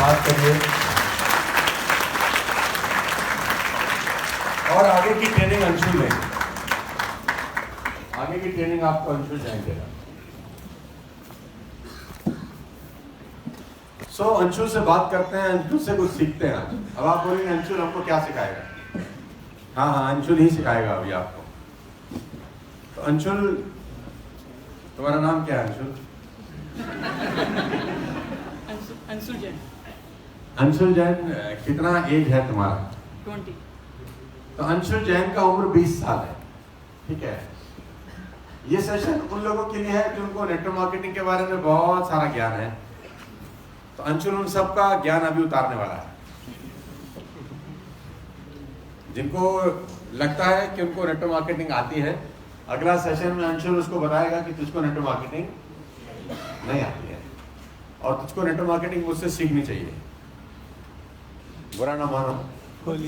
बात करिए। और आगे की ट्रेनिंग अंशुल लेंगे, आगे की ट्रेनिंग आपको अंशुल जाएंगे। सो अंशुल से बात करते हैं, अंशुल से कुछ सीखते हैं आज। अब आप बोलेंगे अंशुल हमको क्या सिखाएगा? हाँ, अंशुल ही सिखाएगा अभी आपको। तो अंशुल, तुम्हारा नाम क्या है अंशुल? अंशुल जैन। अंशुल जैन, कितना एज है तुम्हारा? 20। तो अंशुल जैन का उम्र 20 साल है, ठीक है। ये सेशन उन लोगों के लिए है जिनको नेटवर्क मार्केटिंग के बारे में बहुत सारा ज्ञान है। तो अंशुल उन सबका ज्ञान अभी उतारने वाला है। जिनको लगता है कि उनको नेटवर्क मार्केटिंग आती है, अगला सेशन में अंशुल उसको बताएगा कि तुझको नेटवर्क मार्केटिंग नहीं आती है और तुझको नेटवर्क मार्केटिंग मुझसे सीखनी चाहिए। बुरा ना मानो, होली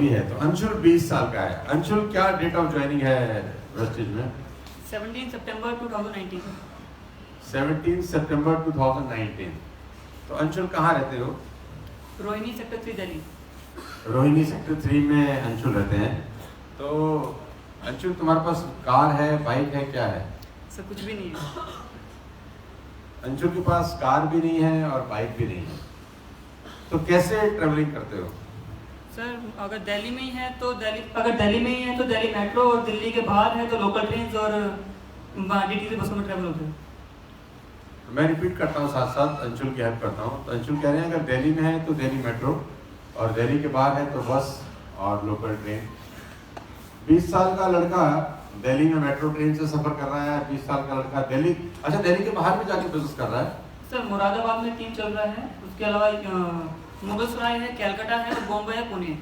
है। तो अंशुल 20 साल का है। अंशुल, क्या डेट ऑफ ज्वाइनिंग है वेस्टेज में? 17 सितंबर 2019। 17 सितंबर 2019। तो अंशुल कहाँ रहते हो? रोहिणी सेक्टर 3 दिल्ली। रोहिणी सेक्टर 3 में अंशुल रहते हैं। तो अंशुल, तुम्हारे पास कार है, बाइक है, क्या है? सर कुछ भी नहीं है। अंशुल के पास कार भी नहीं है और बाइक भी नहीं है, तो कैसे ट्रेवलिंग करते हो? सर अगर दिल्ली में ही है तो दिल्ली मेट्रो, और दिल्ली के बाहर है तो लोकल ट्रेन और डीटीसी बसों में ट्रैवल होते हैं। मैं रिपीट करता हूँ, साथ साथ अंशुल की हेल्प करता हूँ। तो अंशुल कह रहे हैं अगर दिल्ली में है तो दिल्ली मेट्रो, और दिल्ली के बाहर है तो बस और लोकल ट्रेन। 20 साल का लड़का दिल्ली में मेट्रो ट्रेन से सफर कर रहा है। 20 साल का लड़का दिल्ली, अच्छा दिल्ली के बाहर भी जाके बिजनेस कर रहा है? सर मुरादाबाद में टीम चल रहा है, उसके अलावा मुगलसराय है, कैलकाटा है, और बॉम्बे है, पुणे।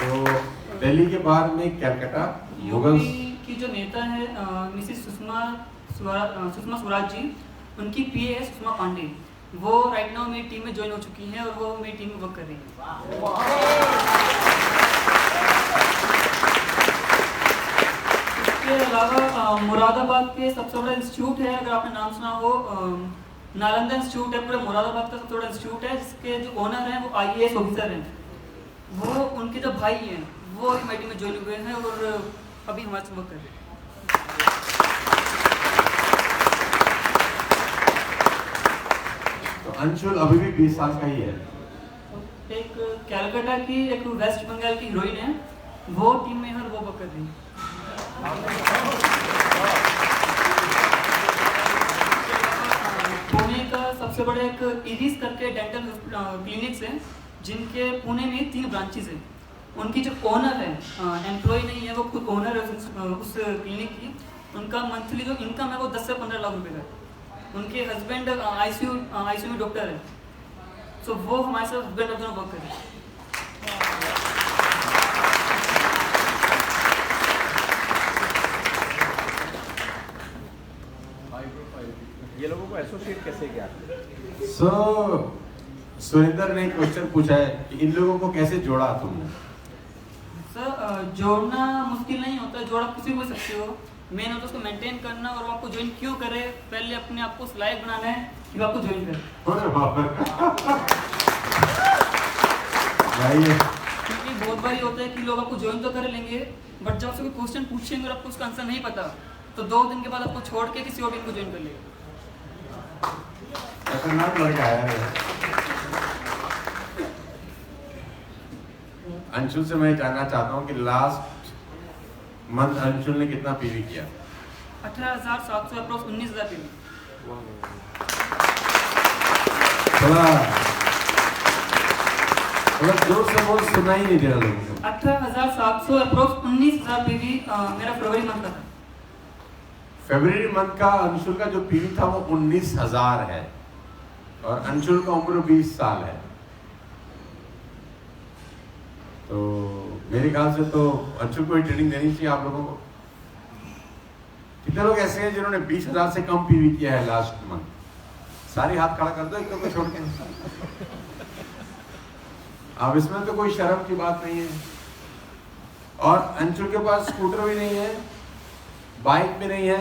तो दिल्ली के बाहर में कैलकाटा, मुगल की जो नेता है मिसिस सुषमा स्वराज जी, उनकी पीए है सुषमा पांडे। वो राइट नाउ मेरी टीम में ज्वाइन हो चुकी हैं और वो मेरी टीम में वर्क कर रही है। इसके अलावा मुरादाबाद के सबसे बड़ा इंस्टीट्यूट है, अगर आपने नाम सुना हो, नालंदा इंस्टीट्यूट है, पूरे मुरादाबाद का सबसे बड़ा इंस्टीट्यूट है, जिसके जो ओनर हैं वो IAS ऑफिसर हैं। वो उनके जो भाई हैं वो मेरी टीम में ज्वाइन हुए हैं और अभी हमारे साथ वर्क कर रहे हैं। तो अंशुल अभी भी 20 साल का ही है। एक कैलकाटा की, एक वेस्ट बंगाल की हीरोइन है, वो टीम में है और वो वर्क कर रही है। पुणे का सबसे बड़ा एक इरिस करके डेंटल क्लिनिक्स है, जिनके पुणे में 3 ब्रांचेस हैं। उनकी जो ओनर है, एम्प्लॉय नहीं है, वो खुद ओनर है उस क्लिनिक की। उनका मंथली जो इनकम है वो 10 से 15 लाख रुपए का है। उनके हस्बैंड आईसीयू में डॉक्टर है, तो वो हमारे साथ हस्बैंड और दोनों वर्क कर रहे हैं। ये लोगों को एसोसिएट कैसे किया? सुरेंद्र ने क्वेश्चन पूछा है कि इन लोगों को कैसे जोड़ा तुमने? सर जोड़ना मुश्किल नहीं होता, जोड़ा किसी को भी सकते हो। मेन होता है उसको मेंटेन करना, और वो आपको ज्वाइन क्यों करे, पहले अपने आप को लायक बनाना है कि आपको ज्वाइन करे। क्योंकि बहुत बार होता है कि लोग आपको ज्वाइन तो कर लेंगे, बट जब आपसे कोई क्वेश्चन पूछेंगे और आपको उसका आंसर नहीं पता, तो 2 दिन के बाद आपको छोड़ के किसी और टीम को ज्वाइन कर लेगा। खतरनाक लड़का है। अंशुल से मैं जानना चाहता हूँ कि लास्ट मंथ अंशुल ने कितना पीवी किया? 18,700 अप्रोक्स 19,000 पीवी। थोड़ा जोर से बोल, सुना ही नहीं दे रहा लोगों को। 18,700 अप्रोक्स 19,000 पीवी मेरा फरवरी मंथ का था। फरवरी मंथ का अंशुल का जो पीवी था वो 19,000 है, और अंशुल का उम्र 20 साल है। तो मेरे ख्याल से तो अंशुल को ही ट्रेनिंग देनी चाहिए आप लोगों को। कितने लोग ऐसे हैं जिन्होंने 20,000 से कम पीवी किया है लास्ट मंथ? सारी हाथ खड़ा कर दो, एक को छोड़ के। अब इसमें तो कोई शर्म की बात नहीं है। और अंशुल के पास स्कूटर भी नहीं है, बाइक भी नहीं है,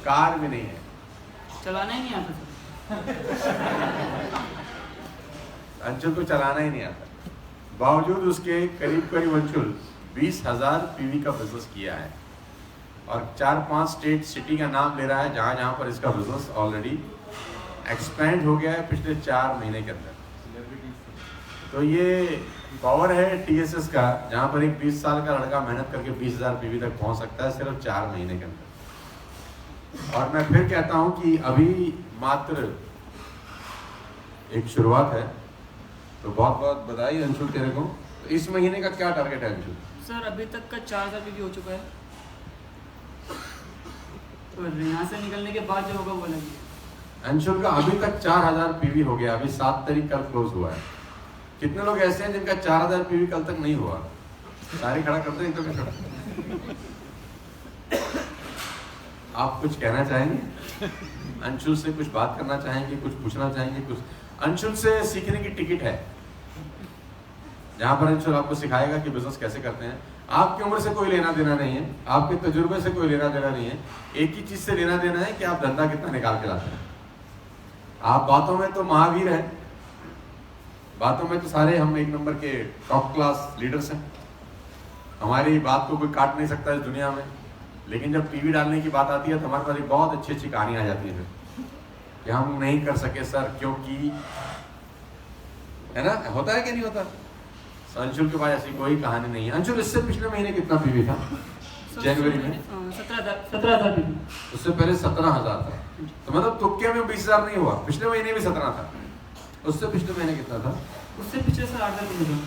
कार भी नहीं है, चलाना ही नहीं आता सर। अंशुल को चलाना ही नहीं आता। बावजूद उसके करीब करीब अंशुल 20,000 पीवी का बिजनेस किया है और 4-5 स्टेट सिटी का नाम ले रहा है जहाँ जहाँ पर इसका बिजनेस ऑलरेडी एक्सपेंड हो गया है पिछले 4 महीने के अंदर। तो ये पावर है टीएसएस का, जहाँ पर एक 20 साल का लड़का मेहनत करके 20,000 पीवी तक पहुँच सकता है सिर्फ 4 महीने के अंदर। और मैं फिर कहता हूँ कि अभी मात्र एक शुरुआत है, तो बहुत बहुत बधाई अंशुल तेरे को। तो इस महीने का क्या टारगेट है अंशुल? सर अभी तक का 4,000 पीवी हो चुका है, तो यहाँ से निकलने के बाद जो होगा वो अलग है। अंशुल का अभी तक 4,000 पीवी हो गया, अभी 7 तारीख कल क्लोज हुआ है। कितने लोग ऐसे हैं जिनका 4,000 पीवी कल तक नहीं हुआ? सारे खड़ा करते हैं, तो क्या खड़ा? आप कुछ कहना चाहेंगे? अंशुल से कुछ बात करना चाहेंगे, कुछ पूछना चाहेंगे? कुछ अंशुल से सीखने की टिकट है, जहाँ पर अंशुल आपको सिखाएगा कि बिजनेस कैसे करते हैं। आपकी उम्र से कोई लेना देना नहीं है, आपके तजुर्बे से कोई लेना देना नहीं है। एक ही चीज से लेना देना है कि आप धंधा कितना निकाल के लाते हैं। आप बातों में तो महावीर हैं, बातों में तो सारे हम एक नंबर के टॉप क्लास लीडर्स हैं, हमारी बात को कोई काट नहीं सकता इस दुनिया में। लेकिन जब पीवी डालने की बात आती है तो हमारे पास एक बहुत अच्छी अच्छी कहानी आ जाती है कि हम नहीं कर सके सर क्योंकि, है ना, होता है कि नहीं होता? अंशुल के पास ऐसी कोई कहानी नहीं है। अंशुल इससे पिछले महीने कितना पीवी था? जनवरी में 17,000 पीवी। उससे पहले 17,000 था, तो मतलब तुक्के में 20,000 नहीं हुआ। पिछले महीने भी 17 था, उससे पिछले महीने कितना था? उससे पिछले सर 8,000 पीवी था,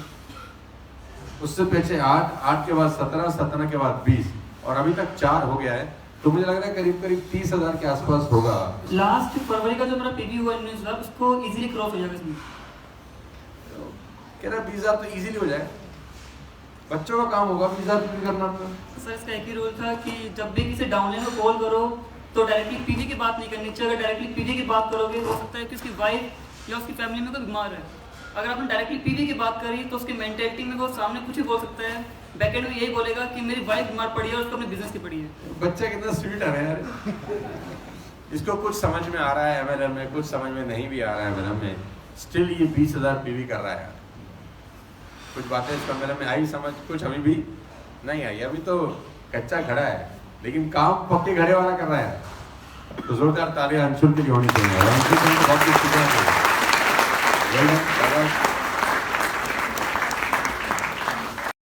उससे पीछे 8 के बाद 17, 17 के बाद 20 और अभी तक 4 हो गया है। तो मुझे लग रहा है करीब करीब 30,000 के आसपास होगा। लास्ट फरवरी का जो मेरा पीवी हुआ 19,000 उसको इजीली क्रॉस हो जाएगा इसमें। कह रहा 20,000 तो इजीली हो जाए, बच्चों का काम होगा 20,000 पीवी करना। सर इसका एक ही रूल था कि जब भी किसी डाउनलाइन को कॉल करो तो डायरेक्टली पीवी की बात नहीं करनी चाहिए। अगर डायरेक्टली पीवी की बात करोगे हो सकता है कि उसकी वाइफ या उसकी फैमिली में कोई बीमार है। अगर आपने डायरेक्टली पीवी की बात करी तो उसकी मेंटेलिटी में वो सामने कुछ ही बोल सकता है, बैकएंड में यही बोलेगा कि मेरी वाइफ बीमार पड़ी है और उसको अपने बिजनेस की पड़ी है। बच्चा कितना स्वीट है यार, इसको कुछ समझ में आ रहा है एमएलएम में, कुछ समझ में नहीं भी आ रहा है एमएलएम में, स्टिल ये 20,000 पीवी कर रहा है। कुछ बातें इसको एमएलएम में आई समझ, कुछ अभी भी नहीं आई, अभी तो कच्चा खड़ा है, लेकिन काम पक्के घड़े वाला कर रहा है। तो जोरदार तालियां अंशुल के लिए होनी चाहिए। अंशुल को बहुत कुछ सीखना चाहिए।